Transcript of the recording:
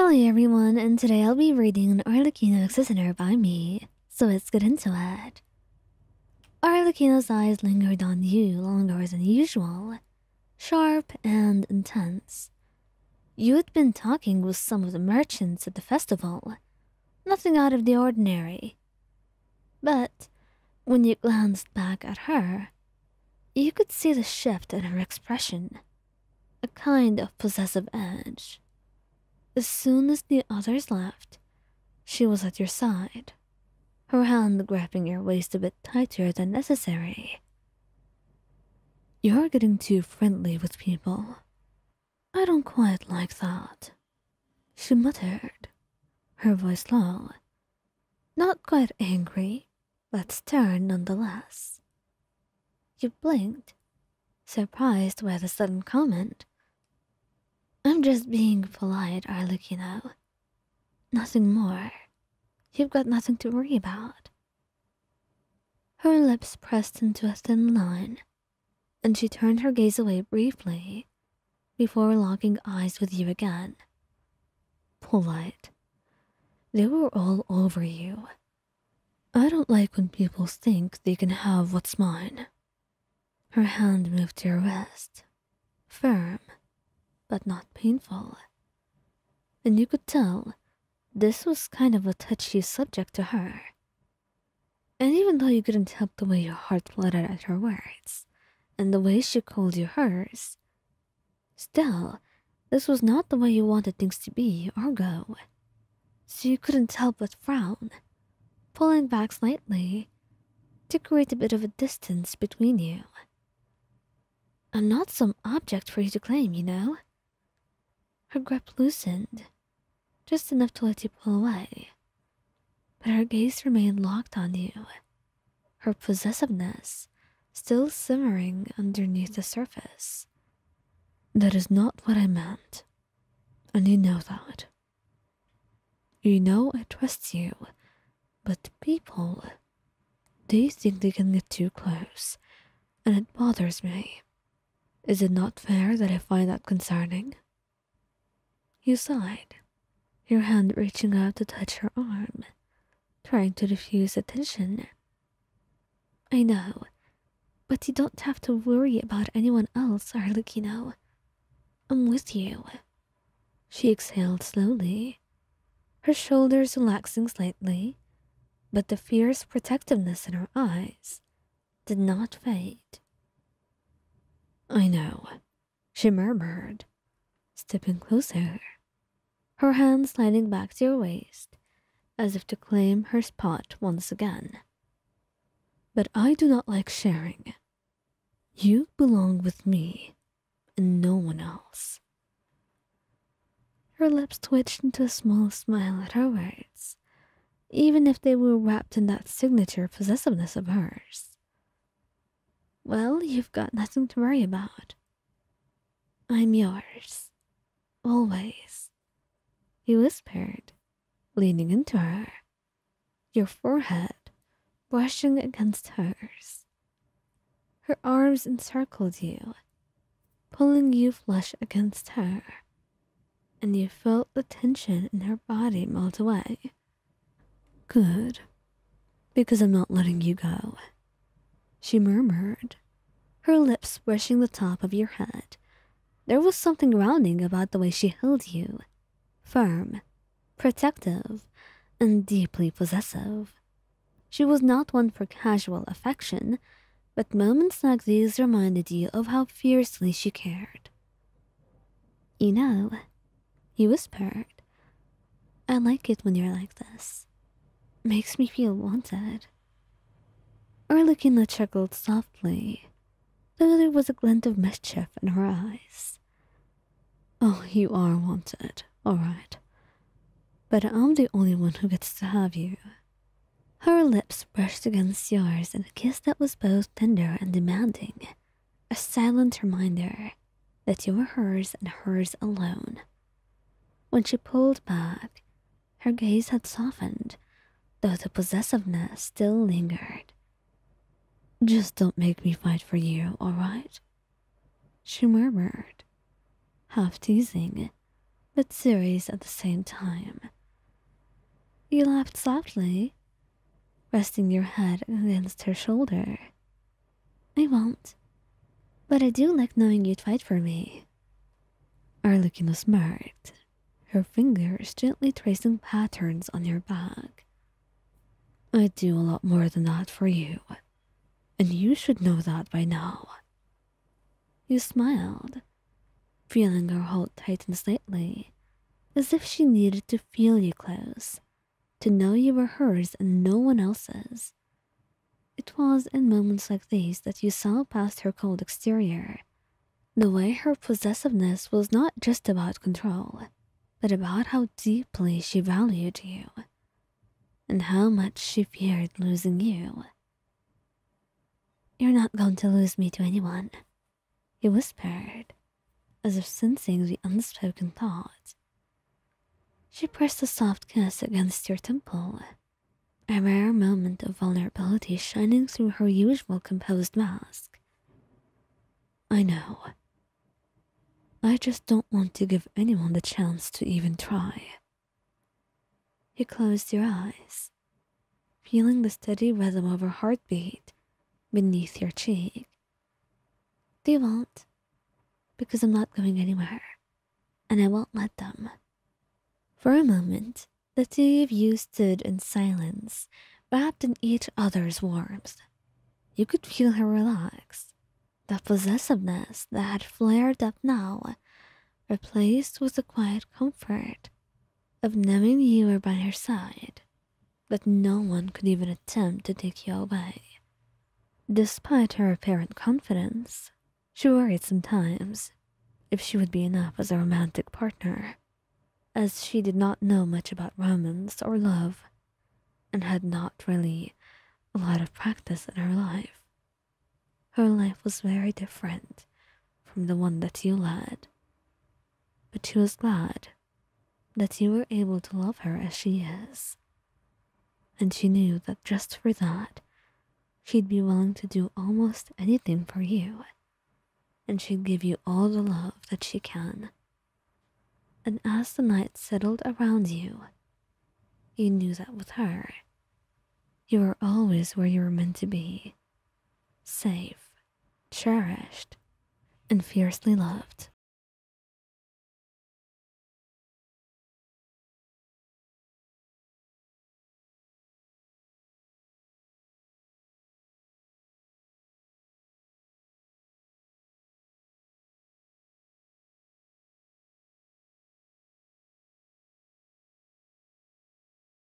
Hello everyone, and today I'll be reading an Arlecchino Executioner by me, so let's get into it. Arlecchino's eyes lingered on you longer than usual, sharp and intense. You had been talking with some of the merchants at the festival, nothing out of the ordinary. But when you glanced back at her, you could see the shift in her expression, a kind of possessive edge. As soon as the others left, she was at your side, her hand gripping your waist a bit tighter than necessary. You're getting too friendly with people. I don't quite like that, she muttered, her voice low. Not quite angry, but stern nonetheless. You blinked, surprised by the sudden comment. I'm just being polite, Arlecchino. Nothing more. You've got nothing to worry about. Her lips pressed into a thin line, and she turned her gaze away briefly before locking eyes with you again. Polite. They were all over you. I don't like when people think they can have what's mine. Her hand moved to your wrist, firm, but not painful. And you could tell this was kind of a touchy subject to her. And even though you couldn't help the way your heart fluttered at her words, and the way she called you hers, still, this was not the way you wanted things to be or go. So you couldn't help but frown, pulling back slightly to create a bit of a distance between you. I'm not some object for you to claim, you know? Her grip loosened, just enough to let you pull away, but her gaze remained locked on you, her possessiveness still simmering underneath the surface. That is not what I meant, and you know that. You know I trust you, but people, they think they can get too close, and it bothers me. Is it not fair that I find that concerning? You sighed, your hand reaching out to touch her arm, trying to diffuse the tension. I know, but you don't have to worry about anyone else, Arlecchino. I'm with you. She exhaled slowly, her shoulders relaxing slightly, but the fierce protectiveness in her eyes did not fade. I know, she murmured, stepping closer, her hand sliding back to your waist as if to claim her spot once again. But I do not like sharing. You belong with me and no one else. Her lips twitched into a small smile at her words, even if they were wrapped in that signature possessiveness of hers. Well, you've got nothing to worry about. I'm yours, always, he whispered, leaning into her, your forehead brushing against hers. Her arms encircled you, pulling you flush against her, and you felt the tension in her body melt away. Good, because I'm not letting you go, she murmured, her lips brushing the top of your head. There was something grounding about the way she held you, firm, protective, and deeply possessive. She was not one for casual affection, but moments like these reminded you of how fiercely she cared. You know, he whispered, I like it when you're like this. Makes me feel wanted. Arlecchino chuckled softly, though there was a glint of mischief in her eyes. Oh, you are wanted, all right. But I'm the only one who gets to have you. Her lips brushed against yours in a kiss that was both tender and demanding, a silent reminder that you were hers and hers alone. When she pulled back, her gaze had softened, though the possessiveness still lingered. Just don't make me fight for you, all right? She murmured, half teasing, but serious at the same time. You laughed softly, resting your head against her shoulder. I won't, but I do like knowing you'd fight for me. Arlequina smirked, her fingers gently tracing patterns on your back. I do a lot more than that for you, and you should know that by now. You smiled, feeling her hold tighten slightly, as if she needed to feel you close, to know you were hers and no one else's. It was in moments like these that you saw past her cold exterior. The way her possessiveness was not just about control, but about how deeply she valued you, and how much she feared losing you. You're not going to lose me to anyone, he whispered, as if sensing the unspoken thought. She pressed a soft kiss against your temple, a rare moment of vulnerability shining through her usual composed mask. I know. I just don't want to give anyone the chance to even try. You closed your eyes, feeling the steady rhythm of her heartbeat beneath your cheek. They won't, because I'm not going anywhere, and I won't let them. For a moment, the two of you stood in silence, wrapped in each other's warmth. You could feel her relax, the possessiveness that had flared up now, replaced with the quiet comfort of knowing you were by her side, that no one could even attempt to take you away. Despite her apparent confidence, she worried sometimes if she would be enough as a romantic partner, as she did not know much about romance or love, and had not really a lot of practice in her life. Her life was very different from the one that you led, but she was glad that you were able to love her as she is, and she knew that just for that, she'd be willing to do almost anything for you, and she'd give you all the love that she can. And as the night settled around you, you knew that with her, you were always where you were meant to be, safe, cherished, and fiercely loved.